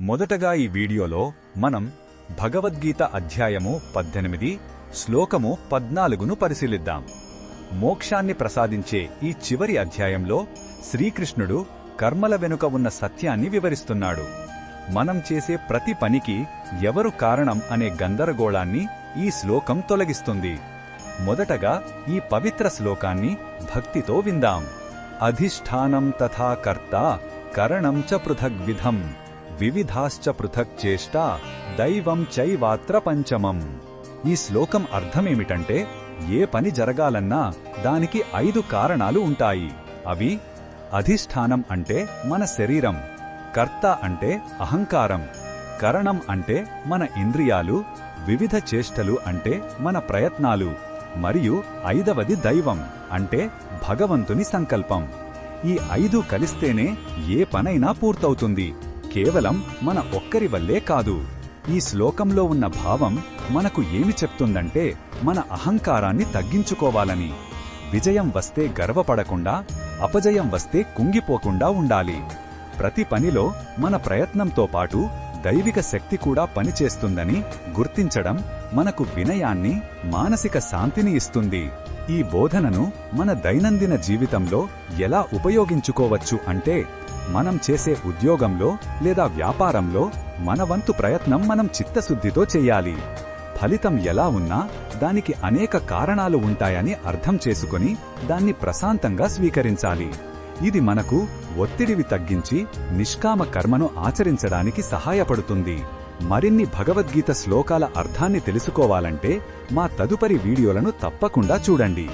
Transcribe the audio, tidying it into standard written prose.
మొదటగా ఈ వీడియోలో మనం భగవద్గీత అధ్యాయము 18 శ్లోకము 14ను పరిశీలిద్దాం. మోక్షాన్ని ప్రసాదించే ఈ చివరి అధ్యాయంలో శ్రీకృష్ణుడు కర్మల వెనుక ఉన్న సత్యాన్ని వివరిస్తున్నాడు. మనం చేసే ప్రతి పనికి ఎవరు కారణం అనే గందరగోళాన్ని ఈ శ్లోకం తొలగిస్తుంది. మొదటగా ఈ పవిత్ర శ్లోకాన్ని భక్తితో విందాం. అధిష్ఠానం తథా కర్త కరణం చ పృథగ్విధం వివిధాశ్చ పృథక్ చేష్టా దైవం చైవాత్ర పంచమం. ఈ శ్లోకం అర్థమేమిటంటే, ఏ పని జరగాలన్నా దానికి 5 కారణాలు ఉంటాయి. అవి అధిష్ఠానం అంటే మన శరీరం, కర్త అంటే అహంకారం, కరణం అంటే మన ఇంద్రియాలు, వివిధ చేష్టలు అంటే మన ప్రయత్నాలు, మరియు 5వది దైవం అంటే భగవంతుని సంకల్పం. ఈ 5 కలిస్తేనే ఏ పనైనా పూర్తవుతుంది. కేవలం మన ఒక్కరి వల్లే కాదు. ఈ శ్లోకంలో ఉన్న భావం మనకు ఏమి చెప్తుందంటే, మన అహంకారాన్ని తగ్గించుకోవాలని, విజయం వస్తే గర్వపడకుండా, అపజయం వస్తే కుంగిపోకుండా ఉండాలి. ప్రతి పనిలో మన ప్రయత్నంతో పాటు దైవిక శక్తి కూడా పనిచేస్తుందని గుర్తించడం మనకు వినయాన్ని, మానసిక శాంతిని ఇస్తుంది. ఈ బోధనను మన దైనందిన జీవితంలో ఎలా ఉపయోగించుకోవచ్చు అంటే, మనం చేసే ఉద్యోగంలో లేదా వ్యాపారంలో మన వంతు ప్రయత్నం మనం చిత్తశుద్ధితో చెయ్యాలి. ఫలితం ఎలా ఉన్నా దానికి అనేక కారణాలు ఉంటాయని అర్థం చేసుకుని దాన్ని ప్రశాంతంగా స్వీకరించాలి. ఇది మనకు ఒత్తిడిని తగ్గించి నిష్కామ కర్మను ఆచరించడానికి సహాయపడుతుంది. మరిన్ని భగవద్గీత శ్లోకాల అర్థాన్ని తెలుసుకోవాలంటే మా తదుపరి వీడియోలను తప్పకుండా చూడండి.